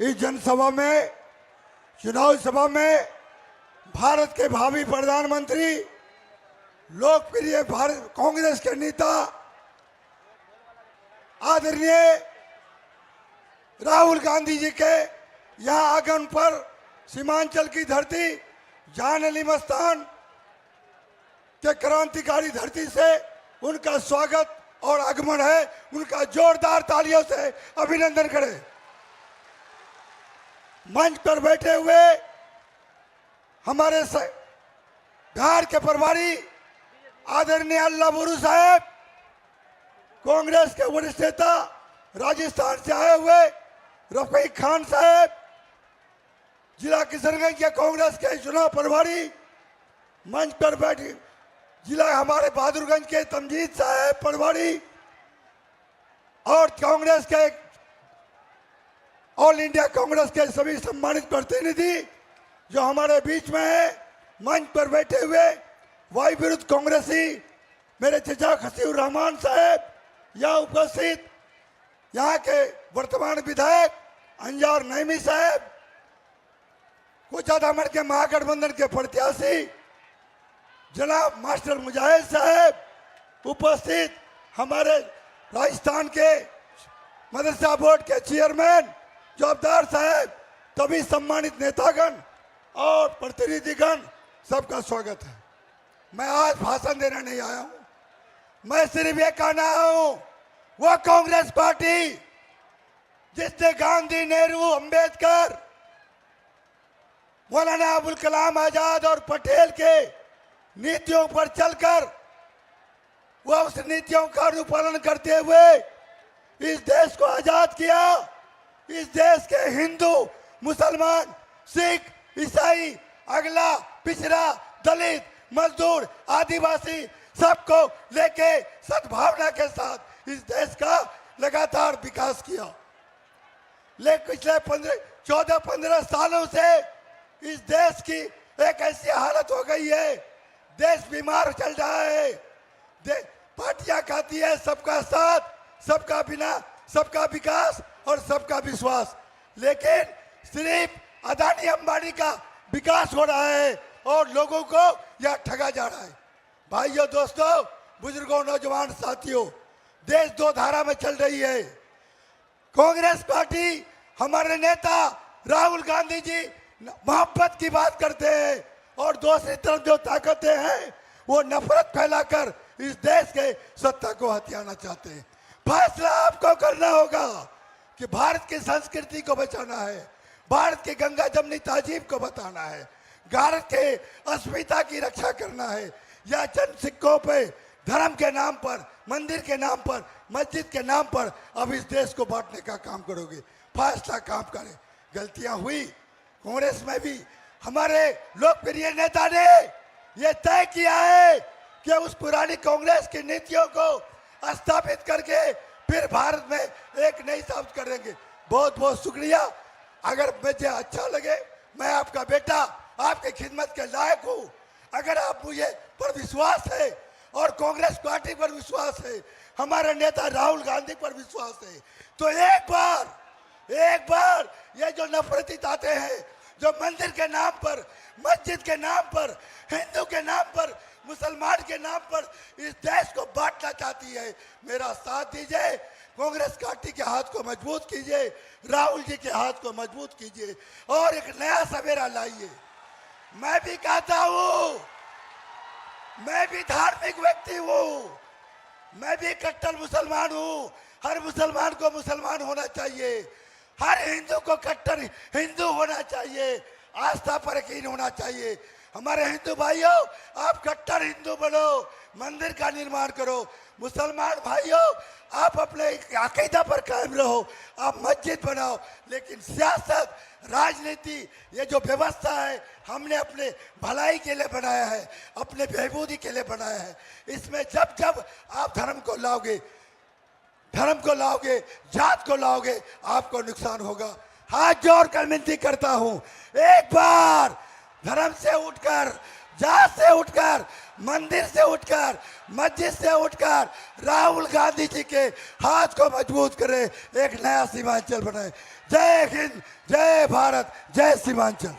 इस जनसभा में, चुनाव सभा में भारत के भावी प्रधानमंत्री, लोकप्रिय भारत कांग्रेस के नेता आदरणीय राहुल गांधी जी के यहाँ आगमन पर सीमांचल की धरती, जान अली मस्तान के क्रांतिकारी धरती से उनका स्वागत और आगमन है। उनका जोरदार तालियों से अभिनंदन करें। मंच पर बैठे हुए हमारे बिहार के प्रभारी आदरणीय अल्लाह बुरु साहब, कांग्रेस के वरिष्ठ नेता राजस्थान से आए हुए रफीक खान साहब, जिला किशनगंज के कांग्रेस के चुनाव प्रभारी, मंच पर बैठे जिला हमारे बहादुरगंज के तमजीद साहब प्रभारी और कांग्रेस के ऑल इंडिया कांग्रेस के सभी सम्मानित प्रतिनिधि जो हमारे बीच में है। मंच पर बैठे हुए वायु विरुद्ध कांग्रेसी मेरे चचा खसीउर रहमान साहब, यहाँ उपस्थित यहाँ के वर्तमान विधायक अंजार नईमी साहब, कोचाधामर के महागठबंधन के प्रत्याशी जनाब मास्टर मुजाहिद साहब, उपस्थित हमारे राजस्थान के मदरसा बोर्ड के चेयरमैन जोबदार साहब, तभी सम्मानित नेतागण और प्रतिनिधिगण, सबका स्वागत है। मैं आज भाषण देने नहीं आया हूं, मैं सिर्फ ये कहना हूं, वो कांग्रेस पार्टी जिसने गांधी, नेहरू, अंबेडकर, मौलाना अबुल कलाम आजाद और पटेल के नीतियों पर चलकर वह उस नीतियों का अनुपालन करते हुए इस देश को आजाद किया। इस देश के हिंदू, मुसलमान, सिख, ईसाई, अगला, पिछड़ा, दलित, मजदूर, आदिवासी सबको लेके सद्भावना के साथ इस देश का लगातार विकास किया। लेकिन पिछले 14-15 सालों से इस देश की एक ऐसी हालत हो गई है, देश बीमार चल रहा है। पार्टियां कहती है सबका साथ, सबका बिना, सबका विकास और सबका विश्वास, लेकिन सिर्फ अदानी अंबानी का विकास हो रहा है और लोगों को यह ठगा जा रहा है। भाइयों, दोस्तों, बुजुर्गों, नौजवान साथियों, देश दो धारा में चल रही है। कांग्रेस पार्टी, हमारे नेता राहुल गांधी जी मोहब्बत की बात करते हैं और दूसरी तरफ जो ताकतें हैं वो नफरत फैलाकर इस देश के सत्ता को हथियाना चाहते हैं। फैसला आपको करना होगा कि भारत की संस्कृति को बचाना है, भारत की गंगा जमनी तहजीब को बताना है, भारत के अस्मिता की रक्षा करना है, या चंद सिक्कों पे धर्म के नाम पर, मंदिर के नाम पर, मस्जिद के नाम पर अब इस देश को बांटने का काम करोगे। फैसला काम करें। गलतियां हुई कांग्रेस में भी, हमारे लोकप्रिय नेता ने यह तय किया है कि उस पुरानी कांग्रेस की नीतियों को स्थापित करके फिर भारत में एक नई स्थापित करेंगे। बहुत बहुत शुक्रिया। अगर मुझे अच्छा लगे, मैं आपका बेटा, आपकी खिदमत के लायक हूँ। अगर आप मुझे पर विश्वास है और कांग्रेस पार्टी पर विश्वास है, हमारे नेता राहुल गांधी पर विश्वास है, तो एक बार ये जो नफरती ताकतें हैं, जो मंदिर के नाम पर, मस्जिद के नाम पर, हिंदू के नाम पर, मुसलमान के नाम पर इस देश को बांटना चाहती है, मेरा साथ दीजिए। कांग्रेस पार्टी के हाथ को मजबूत कीजिए, राहुल जी के हाथ को मजबूत कीजिए और एक नया सवेरा लाइए। मैं भी कहता हूँ, मैं भी धार्मिक व्यक्ति हूँ, मैं भी कट्टर मुसलमान हूँ। हर मुसलमान को मुसलमान होना चाहिए, हर हिंदू को कट्टर हिंदू होना चाहिए, आस्था पर यकीन होना चाहिए। हमारे हिंदू भाइयों, आप कट्टर हिंदू बनो, मंदिर का निर्माण करो। मुसलमान भाइयों, आप अपने अकीदा पर कायम रहो, आप मस्जिद बनाओ। लेकिन सियासत, राजनीति, ये जो व्यवस्था है, हमने अपने भलाई के लिए बनाया है, अपने बहबूदी के लिए बनाया है। इसमें जब जब आप धर्म को लाओगे, जात को लाओगे, आपको नुकसान होगा। हाथ जोड़कर विनती करता हूं, एक बार धर्म से उठकर जहां से उठकर, मंदिर से उठकर, मस्जिद से उठकर राहुल गांधी जी के हाथ को मजबूत करे, एक नया सीमांचल बनाए। जय हिंद, जय भारत, जय सीमांचल।